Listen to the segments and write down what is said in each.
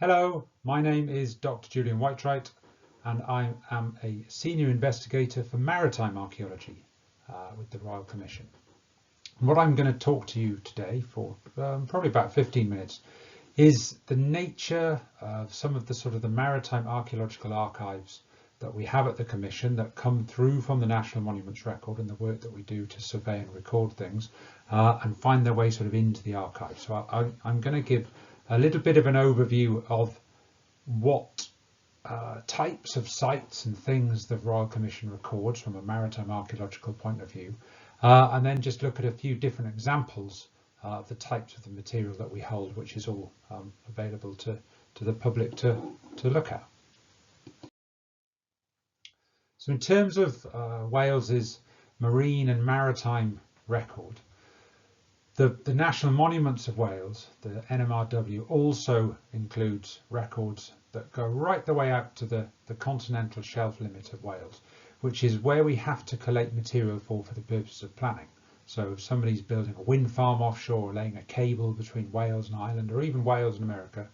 Hello, my name is Dr Julian Whitewright and I am a Senior Investigator for Maritime Archaeology with the Royal Commission. And what I'm going to talk to you today for probably about 15 minutes is the nature of some of the maritime archaeological archives that we have at the Commission that come through from the National Monuments Record and the work that we do to survey and record things and find their way into the archive. So I'm going to give a little bit of an overview of what types of sites and things the Royal Commission records from a maritime archaeological point of view, and then just look at a few different examples of the types of the material that we hold, which is all available to the public to look at. So in terms of Wales's marine and maritime record, the National Monuments of Wales, the NMRW, also includes records that go right the way out to the continental shelf limit of Wales, which is where we have to collect material for the purposes of planning. So if somebody's building a wind farm offshore, or laying a cable between Wales and Ireland, or even Wales and America,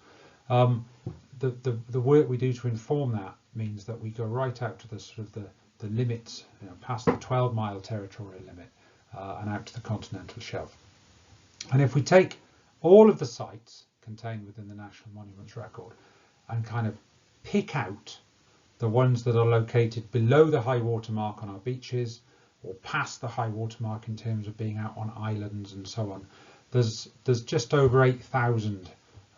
the work we do to inform that means that we go right out to the limits, past the 12-mile territorial limit and out to the continental shelf. And if we take all of the sites contained within the National Monuments Record and kind of pick out the ones that are located below the high water mark on our beaches or past the high water mark in terms of being out on islands and so on, there's just over 8,000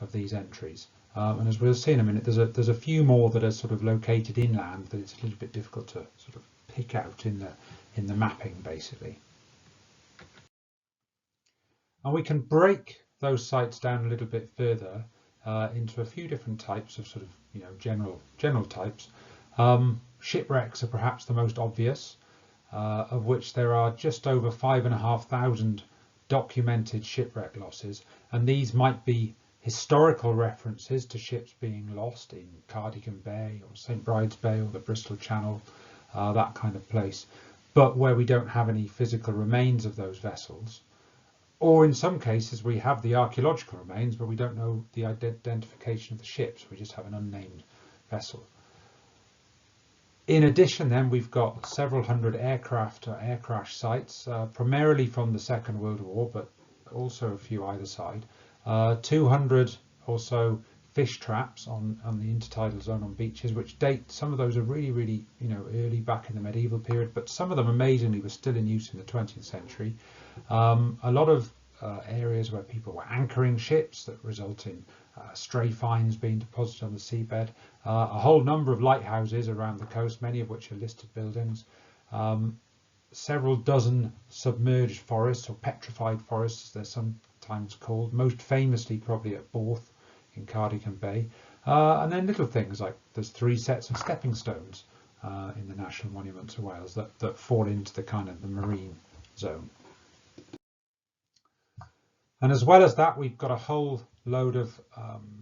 of these entries. And as we'll see in a minute, there's a few more that are located inland that it's a little bit difficult to pick out in the mapping basically. And we can break those sites down a little bit further into a few different types of general types. Shipwrecks are perhaps the most obvious, of which there are just over 5,500 documented shipwreck losses, and these might be historical references to ships being lost in Cardigan Bay or St Bride's Bay or the Bristol Channel, that kind of place, but where we don't have any physical remains of those vessels. Or in some cases we have the archaeological remains, but we don't know the identification of the ships. We just have an unnamed vessel. In addition, then, we've got several hundred aircraft or air crash sites, primarily from the Second World War, but also a few either side. 200 or so fish traps on the intertidal zone on beaches, which date, some of those are really early back in the medieval period, but some of them amazingly were still in use in the 20th century. A lot of areas where people were anchoring ships that result in stray finds being deposited on the seabed. A whole number of lighthouses around the coast, many of which are listed buildings. Several dozen submerged forests, or petrified forests as they're sometimes called, most famously probably at Borth in Cardigan Bay. And then little things like there's 3 sets of stepping stones in the National Monuments of Wales that fall into the marine zone. And as well as that, we've got a whole load of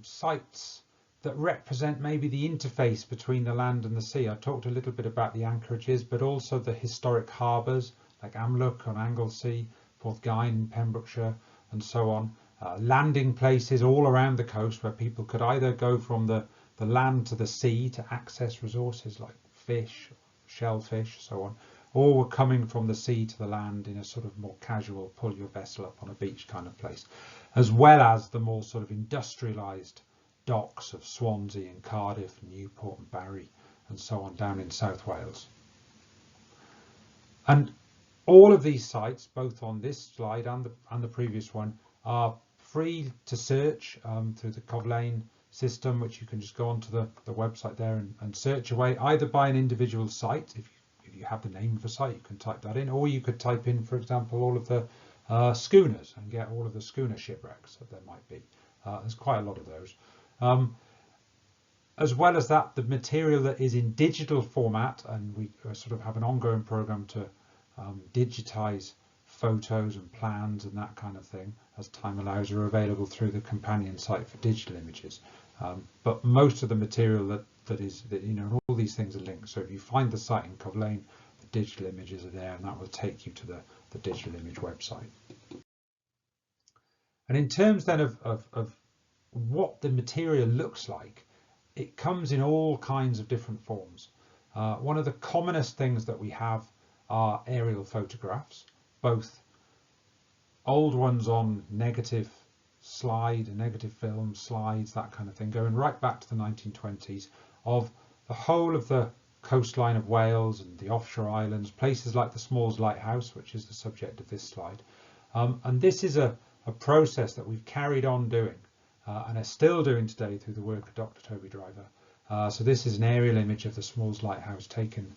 sites that represent maybe the interface between the land and the sea. I talked a little bit about the anchorages, but also the historic harbours like Amlwch on Anglesey, Porthgain in Pembrokeshire, and so on. Landing places all around the coast where people could either go from the land to the sea to access resources like fish, shellfish, so on, or were coming from the sea to the land in a more casual pull your vessel up on a beach kind of place, as well as the more industrialised docks of Swansea and Cardiff and Newport and Barry and so on down in South Wales. And all of these sites, both on this slide and the previous one, are free to search through the Cofnodi system, which you can just go onto the website there and search away, either by an individual site. If you have the name of a site, you can type that in, or you could type in, for example, all of the schooners and get all of the schooner shipwrecks that there might be. There's quite a lot of those. As well as that, the material that is in digital format, and we have an ongoing program to digitize photos and plans and that kind of thing as time allows, are available through the companion site for digital images. But most of the material all these things are linked. So if you find the site in Cofnodi, the digital images are there, and that will take you to the digital image website. And in terms then of what the material looks like, it comes in all kinds of different forms. One of the commonest things that we have are aerial photographs, both old ones on negative film, slides, that kind of thing, going right back to the 1920s, of the whole of the coastline of Wales and the offshore islands, places like the Smalls Lighthouse, which is the subject of this slide. And this is a process that we've carried on doing and are still doing today through the work of Dr Toby Driver. So this is an aerial image of the Smalls Lighthouse taken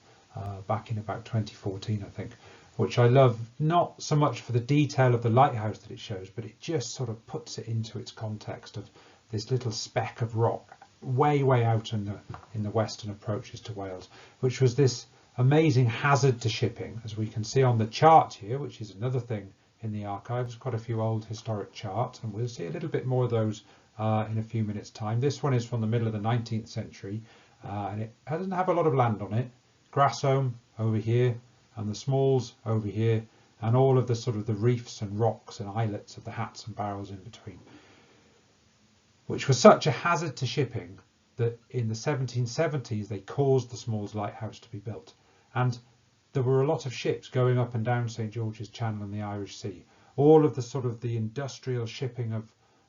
back in about 2014, I think, which I love, not so much for the detail of the lighthouse that it shows, but it just sort of puts it into its context of this little speck of rock way out in the western approaches to Wales, which was this amazing hazard to shipping, as we can see on the chart here, which is another thing in the archives, quite a few old historic charts, and we'll see a little bit more of those in a few minutes time. This one is from the middle of the 19th century, and it doesn't have a lot of land on it. Grasholm over here, and the Smalls over here, and all of the sort of the reefs and rocks and islets of the Hats and Barrels in between, which was such a hazard to shipping that in the 1770s they caused the Smalls Lighthouse to be built. And there were a lot of ships going up and down St George's Channel in the Irish Sea. All of the sort of the industrial shipping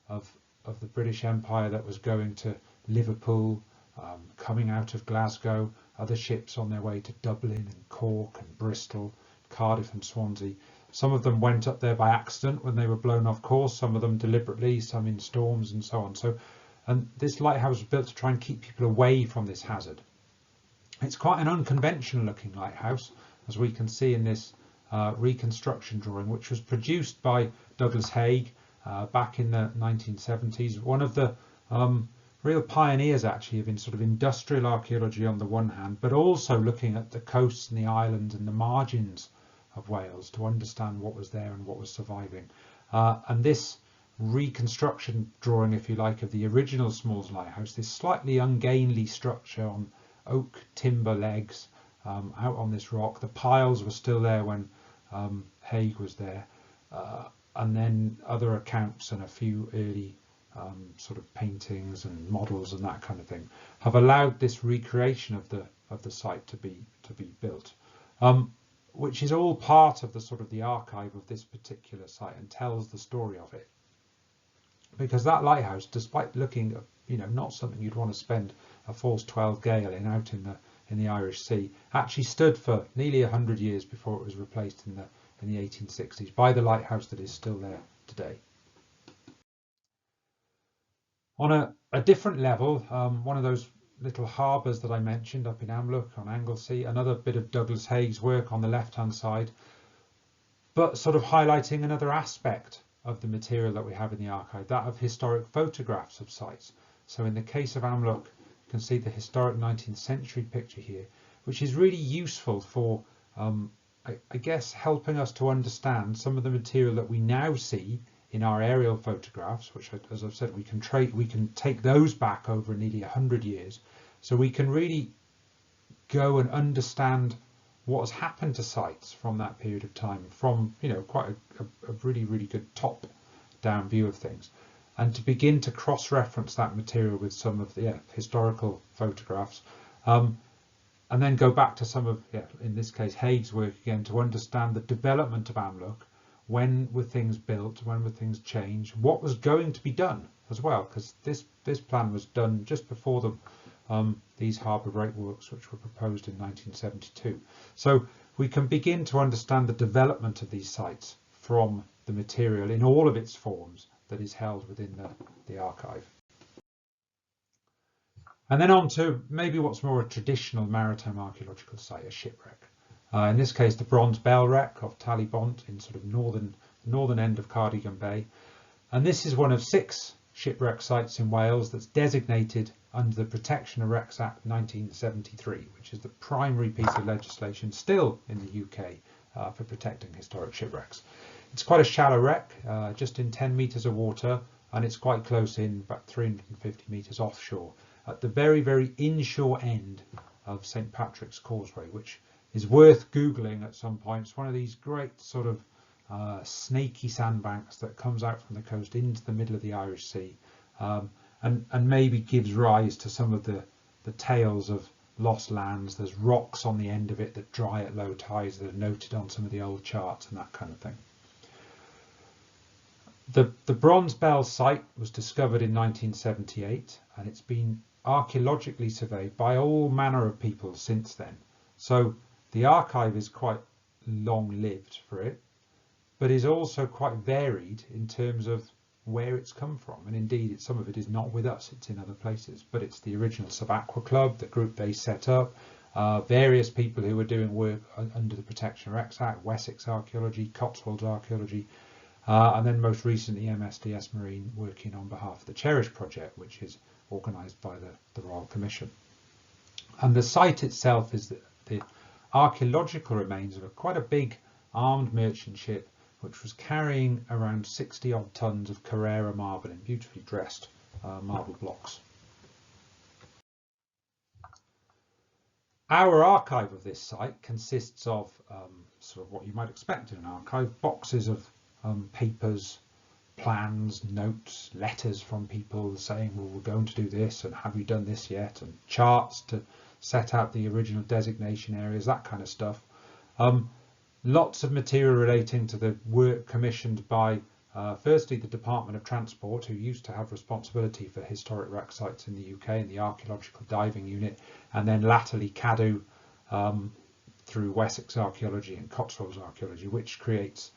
of the British Empire that was going to Liverpool, coming out of Glasgow, other ships on their way to Dublin and Cork and Bristol, Cardiff and Swansea. Some of them went up there by accident when they were blown off course, some of them deliberately, some in storms and so on. And this lighthouse was built to try and keep people away from this hazard. It's quite an unconventional looking lighthouse, as we can see in this reconstruction drawing, which was produced by Douglas Haig back in the 1970s. One of the real pioneers actually in sort of industrial archaeology on the one hand, but also looking at the coasts and the islands and the margins of Wales to understand what was there and what was surviving. And this reconstruction drawing, if you like, of the original Smalls Lighthouse, this slightly ungainly structure on oak timber legs out on this rock. The piles were still there when Haig was there, and then other accounts and a few early sort of paintings and models and that kind of thing have allowed this recreation of the site to be built, which is all part of the sort of the archive of this particular site and tells the story of it. Because that lighthouse, despite looking, not something you'd want to spend a force 12 gale in out in the Irish Sea, actually stood for nearly 100 years before it was replaced in the 1860s by the lighthouse that is still there today. On a different level, one of those little harbours that I mentioned up in Amlwch on Anglesey, another bit of Douglas Haig's work on the left-hand side, but sort of highlighting another aspect of the material that we have in the archive, that of historic photographs of sites. So in the case of Amlwch, you can see the historic 19th century picture here, which is really useful for, I guess, helping us to understand some of the material that we now see in our aerial photographs, which, as I've said, we can take those back over nearly 100 years, so we can really go and understand what has happened to sites from that period of time, from quite a really good top-down view of things, and to begin to cross-reference that material with some of the historical photographs, and then go back to some of, in this case, Haig's work again, to understand the development of Amlwch. When were things built? When were things changed? What was going to be done as well? Because this plan was done just before these harbour breakworks, which were proposed in 1972. So we can begin to understand the development of these sites from the material in all of its forms that is held within the archive. And then on to maybe what's more a traditional maritime archaeological site, a shipwreck. In this case, the Bronze Bell wreck of Tallybont in sort of northern end of Cardigan Bay. And this is one of 6 shipwreck sites in Wales that's designated under the Protection of Wrecks Act 1973, which is the primary piece of legislation still in the UK for protecting historic shipwrecks. It's quite a shallow wreck, just in 10 metres of water, and it's quite close in, about 350 metres offshore, at the very inshore end of St Patrick's Causeway, which is worth Googling at some point. It's one of these great sort of snaky sandbanks that comes out from the coast into the middle of the Irish Sea. and maybe gives rise to some of the tales of lost lands. There's rocks on the end of it that dry at low tides that are noted on some of the old charts and that kind of thing. The Bronze Bell site was discovered in 1978, and it's been archaeologically surveyed by all manner of people since then. So the archive is quite long-lived for it, but is also quite varied in terms of where it's come from. And indeed, some of it is not with us, it's in other places, but it's the original Sub-Aqua Club, the group they set up, various people who were doing work under the Protection of Wrecks Act, Wessex Archaeology, Cotswolds Archaeology, and then most recently MSDS Marine working on behalf of the Cherish Project, which is organised by the Royal Commission. And the site itself is the archaeological remains of quite a big armed merchant ship which was carrying around 60 odd tons of Carrara marble in beautifully dressed marble blocks. Our archive of this site consists of sort of what you might expect in an archive, boxes of papers, plans, notes, letters from people saying, well, we're going to do this and have you done this yet, and charts to set out the original designation areas, that kind of stuff. Lots of material relating to the work commissioned by firstly the Department of Transport, who used to have responsibility for historic wreck sites in the UK and the Archaeological Diving Unit, and then latterly CADW through Wessex Archaeology and Cotswolds Archaeology, which creates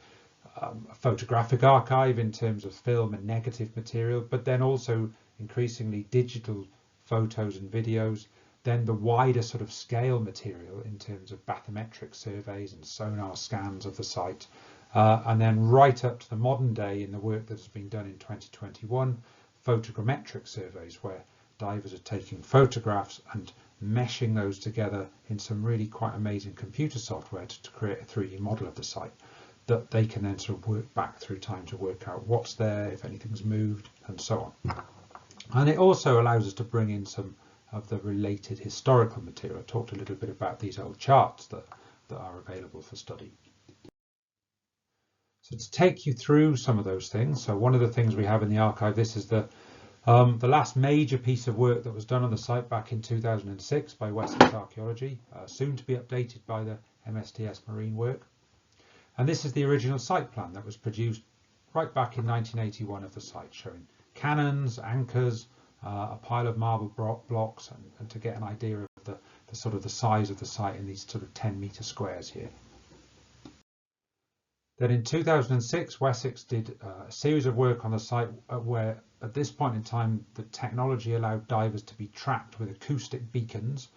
a photographic archive in terms of film and negative material, but then also increasingly digital photos and videos, then the wider sort of scale material in terms of bathymetric surveys and sonar scans of the site, and then right up to the modern day in the work that has been done in 2021, photogrammetric surveys where divers are taking photographs and meshing those together in some really quite amazing computer software to create a 3D model of the site that they can then sort of work back through time to work out what's there, if anything's moved, and so on. And it also allows us to bring in some of the related historical material. I talked a little bit about these old charts that are available for study. So to take you through some of those things, so one of the things we have in the archive, this is the last major piece of work that was done on the site back in 2006 by Wessex Archaeology, soon to be updated by the MSDS Marine work. And this is the original site plan that was produced right back in 1981 of the site, showing cannons, anchors, a pile of marble blocks, and to get an idea of the sort of the size of the site in these sort of 10-metre squares here. Then in 2006, Wessex did a series of work on the site where at this point in time the technology allowed divers to be tracked with acoustic beacons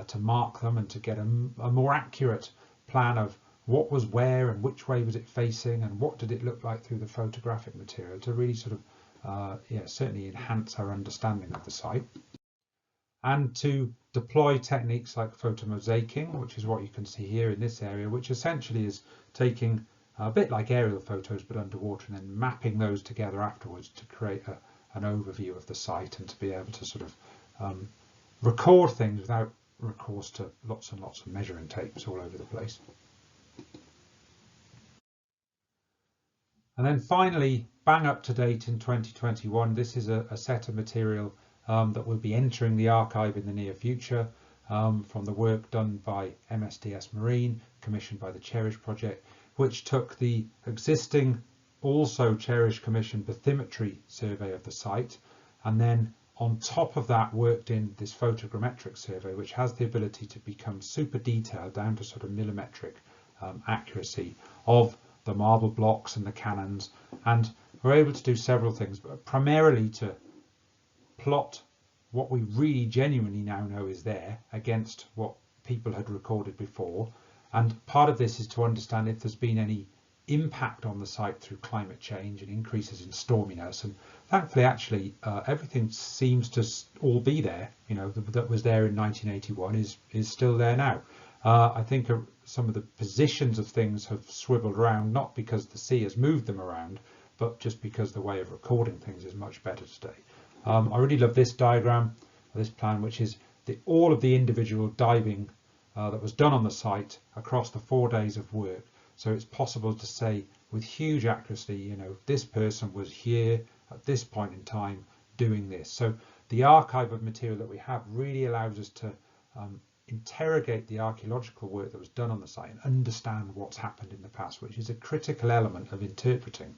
to mark them and to get a more accurate plan of what was where and which way was it facing and what did it look like through the photographic material to really sort of certainly enhance our understanding of the site, and to deploy techniques like photomosaicing, which is what you can see here in this area, which essentially is taking a bit like aerial photos but underwater and then mapping those together afterwards to create an overview of the site and to be able to sort of record things without recourse to lots and lots of measuring tapes all over the place. And then finally, bang up to date in 2021, this is a set of material that will be entering the archive in the near future from the work done by MSDS Marine, commissioned by the Cherish Project, which took the existing, also Cherish commissioned bathymetry survey of the site, and then on top of that worked in this photogrammetric survey, which has the ability to become super detailed down to sort of millimetric accuracy of the marble blocks and the cannons, and we're able to do several things, but primarily to plot what we really genuinely now know is there against what people had recorded before. And part of this is to understand if there's been any impact on the site through climate change and increases in storminess. And thankfully, actually, everything seems to all be there. You know, that was there in 1981 is still there now. I think some of the positions of things have swiveled around, not because the sea has moved them around, but just because the way of recording things is much better today. I really love this diagram, this plan, which is all of the individual diving that was done on the site across the 4 days of work. So it's possible to say with huge accuracy, you know, this person was here at this point in time doing this. So the archive of material that we have really allows us to interrogate the archaeological work that was done on the site and understand what's happened in the past, which is a critical element of interpreting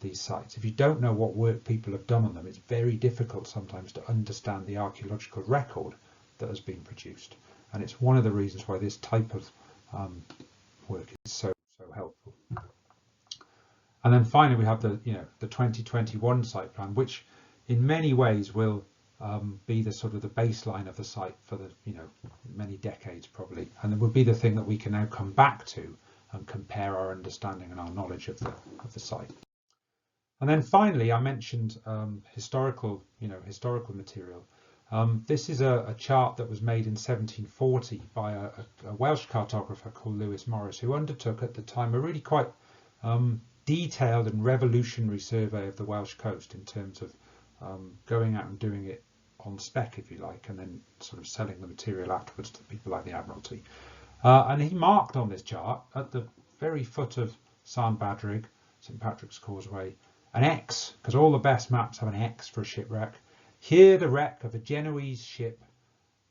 these sites. If you don't know what work people have done on them, it's very difficult sometimes to understand the archaeological record that has been produced. And it's one of the reasons why this type of work is so helpful. And then finally we have the 2021 site plan, which in many ways will be the sort of the baseline of the site for the many decades probably, and it will be the thing that we can now come back to and compare our understanding and our knowledge of the site. And then finally, I mentioned historical material. This is a chart that was made in 1740 by a Welsh cartographer called Lewis Morris, who undertook at the time a really quite detailed and revolutionary survey of the Welsh coast in terms of going out and doing it on spec, if you like, and then sort of selling the material afterwards to people like the Admiralty. And he marked on this chart at the very foot of Sarn Badrig, St Patrick's Causeway, an X, because all the best maps have an X for a shipwreck. Here the wreck of a Genoese ship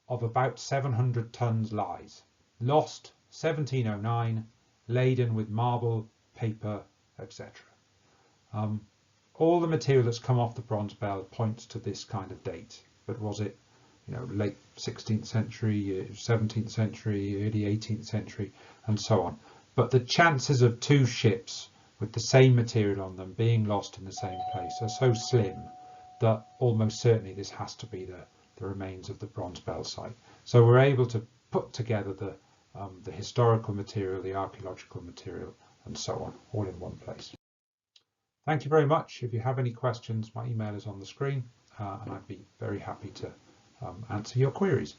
of about 700 tons lies, lost 1709, laden with marble, paper, etc. All the material that's come off the bronze bell points to this kind of date, but was it late 16th century, 17th century, early 18th century, and so on. But the chances of two ships with the same material on them being lost in the same place are so slim that almost certainly this has to be the remains of the bronze bell site. So we're able to put together the historical material, the archaeological material, and so on, all in one place. Thank you very much. If you have any questions, my email is on the screen, and I'd be very happy to answer your queries.